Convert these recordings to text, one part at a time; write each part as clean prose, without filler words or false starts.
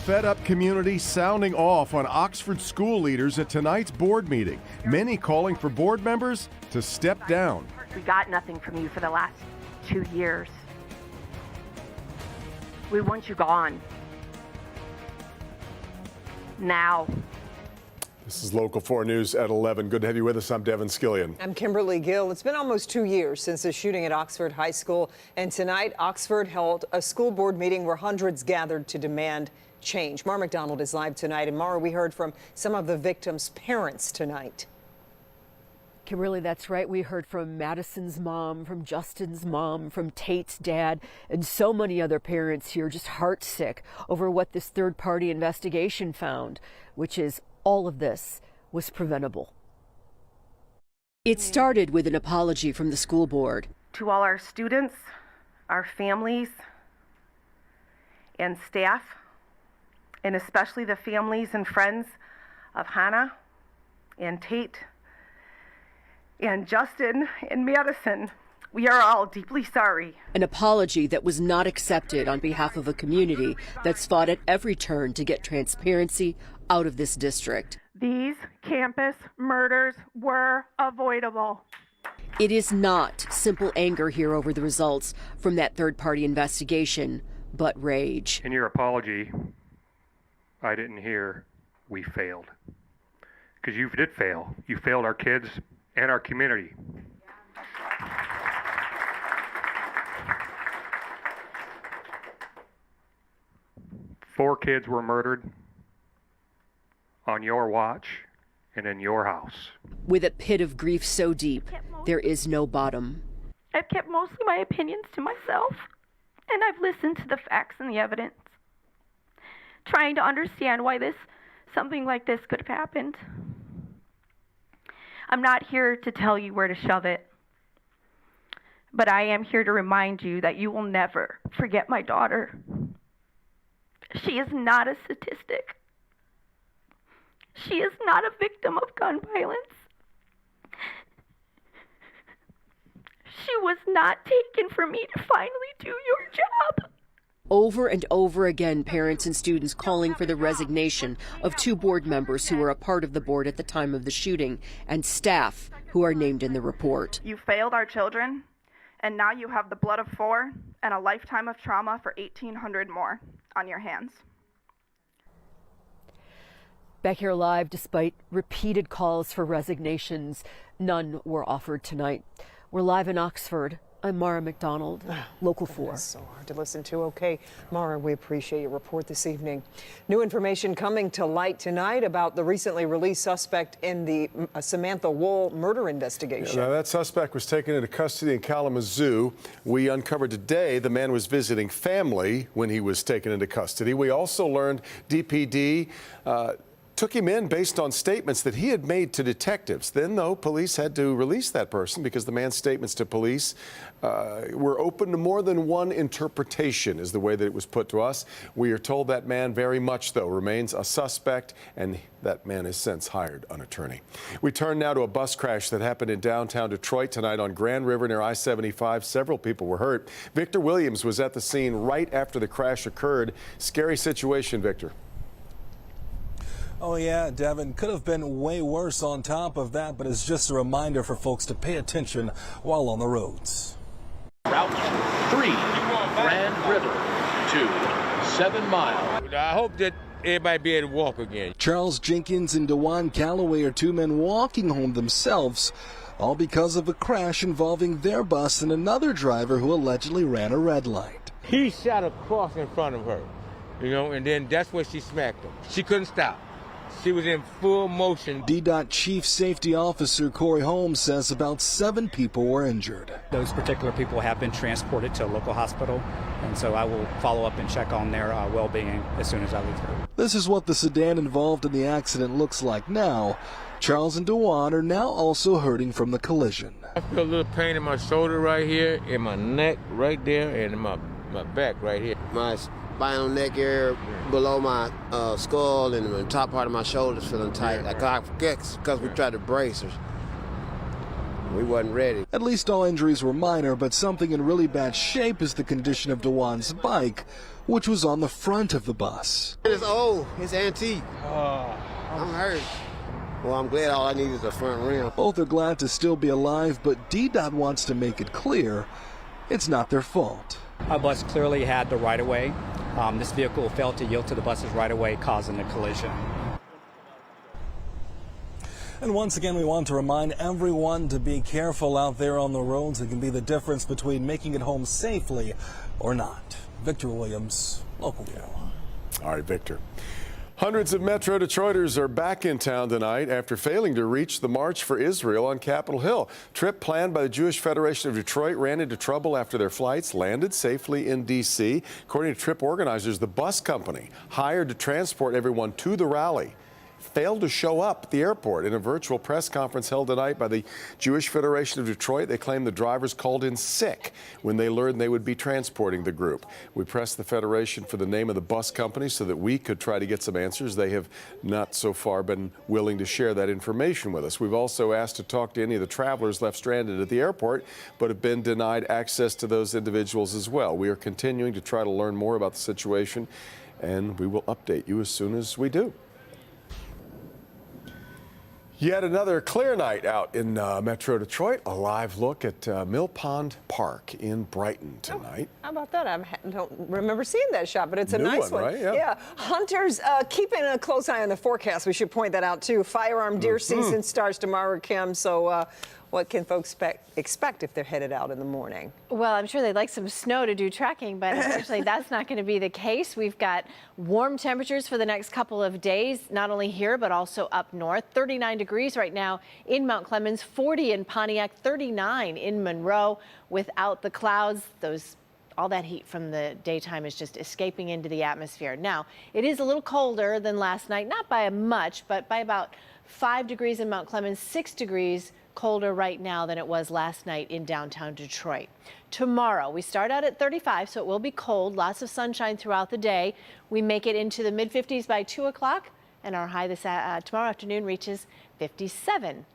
fed-up community sounding off on Oxford school leaders at tonight's board meeting. Many calling for board members to step down. We got nothing from you for the last 2 years. We want you gone. Now. This is Local 4 News at 11. Good to have you with us. I'm Devin Skillian. I'm Kimberly Gill. It's been almost 2 years since the shooting at Oxford High School, and tonight Oxford held a school board meeting where hundreds gathered to demand change. Mara McDonald is live tonight, and Mara, we heard from some of the victims' parents tonight. Kimberly, that's right. We heard from Madison's mom, from Justin's mom, from Tate's dad, and so many other parents here just heartsick over what this third-party investigation found, which is all of this was preventable. It started with an apology from the school board. To all our students, our families, and staff, and especially the families and friends of Hannah and Tate and Justin and Madison, we are all deeply sorry. An apology that was not accepted on behalf of a community that's fought at every turn to get transparency out of this district. These campus murders were avoidable. It is not simple anger here over the results from that third-party investigation, but rage. In your apology, I didn't hear we failed. Because you did fail. You failed our kids and our community. Four kids were murdered on your watch and in your house. With a pit of grief so deep, there is no bottom. I've kept most of my opinions to myself, and I've listened to the facts and the evidence, trying to understand why something like this could have happened. I'm not here to tell you where to shove it, but I am here to remind you that you will never forget my daughter. She is not a statistic. She is not a victim of gun violence. She was not taken for me to finally do your job. Over and over again, parents and students calling for the resignation of 2 board members who were a part of the board at the time of the shooting, and staff who are named in the report. You failed our children, and now you have the blood of 4 and a lifetime of trauma for 1,800 more on your hands. Back here live, despite repeated calls for resignations, none were offered tonight. We're live in Oxford. I'm Mara McDonald, Local 4. That's so hard to listen to. Okay, Mara, we appreciate your report this evening. New information coming to light tonight about the recently released suspect in the Samantha Woll murder investigation. Now, that suspect was taken into custody in Kalamazoo. We uncovered today the man was visiting family when he was taken into custody. We also learned DPD took him in based on statements that he had made to detectives. Then, though, police had to release that person because the man's statements to police were open to more than one interpretation, is the way that it was put to us. We are told that man very much, though, remains a suspect, and that man has since hired an attorney. We turn now to a bus crash that happened in downtown Detroit tonight on Grand River near I-75. Several people were hurt. Victor Williams was at the scene right after the crash occurred. Scary situation, Victor. Oh yeah, Devin, could have been way worse on top of that, but it's just a reminder for folks to pay attention while on the roads. Route 3, Grand River to 7 Mile. I hope that everybody be able to walk again. Charles Jenkins and DeJuan Calloway are 2 men walking home themselves, all because of a crash involving their bus and another driver who allegedly ran a red light. He shot across in front of her, and then that's where she smacked him. She couldn't stop. She was in full motion. DDOT Chief Safety Officer Corey Holmes says about 7 people were injured. Those particular people have been transported to a local hospital, and so I will follow up and check on their well-being as soon as I leave here. This is what the sedan involved in the accident looks like now. Charles and DeJuan are now also hurting from the collision. I feel a little pain in my shoulder right here, in my neck right there, and in my back right here. My spinal neck area below my skull and the top part of my shoulders feeling tight. I forget because we tried to brace her. We wasn't ready. At least all injuries were minor, but something in really bad shape is the condition of Dewan's bike, which was on the front of the bus. It's old. It's antique. I'm hurt. Well, I'm glad all I need is a front rim. Both are glad to still be alive, but DDOT wants to make it clear it's not their fault. Our bus clearly had the right-of-way. This vehicle failed to yield to the bus's right-of-way, causing the collision. And once again, we want to remind everyone to be careful out there on the roads. It can be the difference between making it home safely or not. Victor Williams, Local View. All right, Victor. Hundreds of Metro Detroiters are back in town tonight after failing to reach the March for Israel on Capitol Hill. Trip planned by the Jewish Federation of Detroit ran into trouble after their flights landed safely in D.C. According to trip organizers, the bus company hired to transport everyone to the rally failed to show up at the airport. In a virtual press conference held tonight by the Jewish Federation of Detroit, they claimed the drivers called in sick when they learned they would be transporting the group. We pressed the Federation for the name of the bus company so that we could try to get some answers. They have not so far been willing to share that information with us. We've also asked to talk to any of the travelers left stranded at the airport, but have been denied access to those individuals as well. We are continuing to try to learn more about the situation, and we will update you as soon as we do. Yet another clear night out in Metro Detroit. A live look at Mill Pond Park in Brighton tonight. How about that? I don't remember seeing that shot, but it's a nice one. Right? Yeah. Hunters keeping a close eye on the forecast. We should point that out, too. Firearm deer season starts tomorrow, Kim. So what can folks expect if they're headed out in the morning? Well, I'm sure they'd like some snow to do trekking, but unfortunately that's not going to be the case. We've got warm temperatures for the next couple of days, not only here, but also up north. 39 degrees right now in Mount Clemens, 40 in Pontiac, 39 in Monroe. Without the clouds, all that heat from the daytime is just escaping into the atmosphere. Now, it is a little colder than last night, not by much, but by about 5 degrees in Mount Clemens, 6 degrees colder right now than it was last night in downtown Detroit. Tomorrow, we start out at 35, so it will be cold. Lots of sunshine throughout the day. We make it into the mid-50s by 2 o'clock, and our high tomorrow afternoon reaches 57.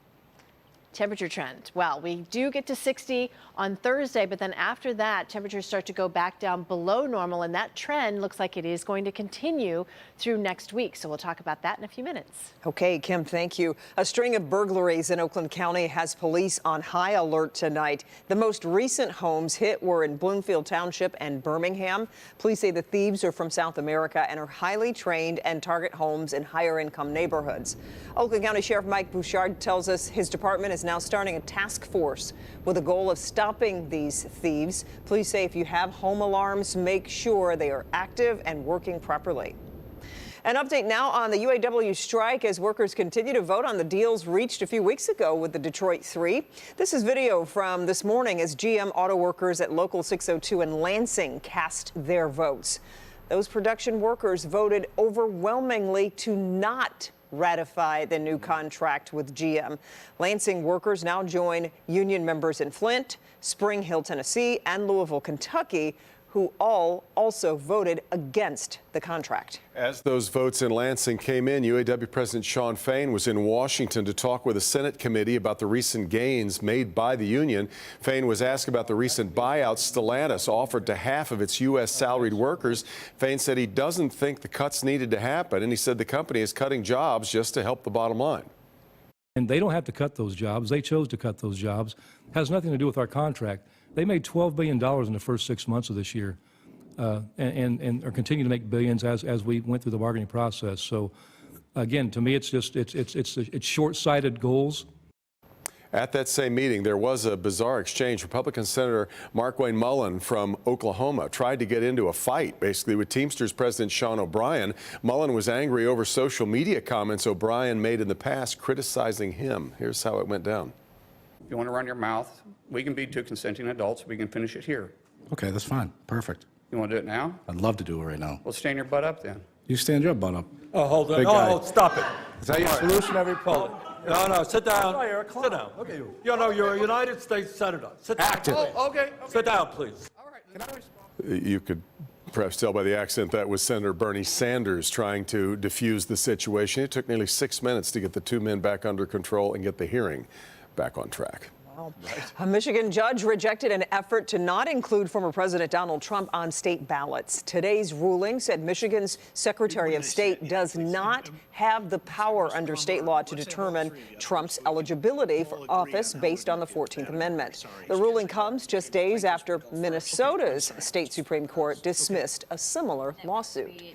Temperature trend. Well, we do get to 60 on Thursday, but then after that, temperatures start to go back down below normal, and that trend looks like it is going to continue through next week. So we'll talk about that in a few minutes. Okay, Kim, thank you. A string of burglaries in Oakland County has police on high alert tonight. The most recent homes hit were in Bloomfield Township and Birmingham. Police say the thieves are from South America and are highly trained and target homes in higher income neighborhoods. Oakland County Sheriff Mike Bouchard tells us his department is now starting a task force with a goal of stopping these thieves. Police say if you have home alarms, make sure they are active and working properly. An update now on the UAW strike as workers continue to vote on the deals reached a few weeks ago with the Detroit 3. This is video from this morning as GM auto workers at Local 602 in Lansing cast their votes. Those production workers voted overwhelmingly to not ratify the new contract with GM. Lansing workers now join union members in Flint, Spring Hill, Tennessee, and Louisville, Kentucky, who all also voted against the contract. As those votes in Lansing came in, UAW President Shawn Fain was in Washington to talk with a Senate committee about the recent gains made by the union. Fain was asked about the recent buyout Stellantis offered to half of its U.S. salaried workers. Fain said he doesn't think the cuts needed to happen, and he said the company is cutting jobs just to help the bottom line. And they don't have to cut those jobs. They chose to cut those jobs. It has nothing to do with our contract. They made $12 billion in the first 6 months of this year and are continuing to make billions as we went through the bargaining process. So, again, to me, it's short-sighted goals. At that same meeting, there was a bizarre exchange. Republican Senator Markwayne Mullin from Oklahoma tried to get into a fight, basically, with Teamsters President Sean O'Brien. Mullin was angry over social media comments O'Brien made in the past criticizing him. Here's how it went down. If you want to run your mouth, we can be two consenting adults. We can finish it here. Okay, that's fine. Perfect. You want to do it now? I'd love to do it right now. Well, stand your butt up then. You stand your butt up. Oh, hold on. Big guy. Oh, stop it. Is that your solution, everybody? No, sit down. Sit down. Okay. You know, you're a United States Senator. Sit down. Actively. Oh, okay. Sit down, please. All right. Can I respond? You could perhaps tell by the accent that was Senator Bernie Sanders trying to defuse the situation. It took nearly 6 minutes to get the two men back under control and get the hearing back on track. Well, a Michigan judge rejected an effort to not include former President Donald Trump on state ballots. Today's ruling said Michigan's Secretary of State does not have the power under state law to determine Trump's eligibility for office based on the 14th Amendment. The ruling comes just days after Minnesota's state Supreme Court dismissed a similar lawsuit.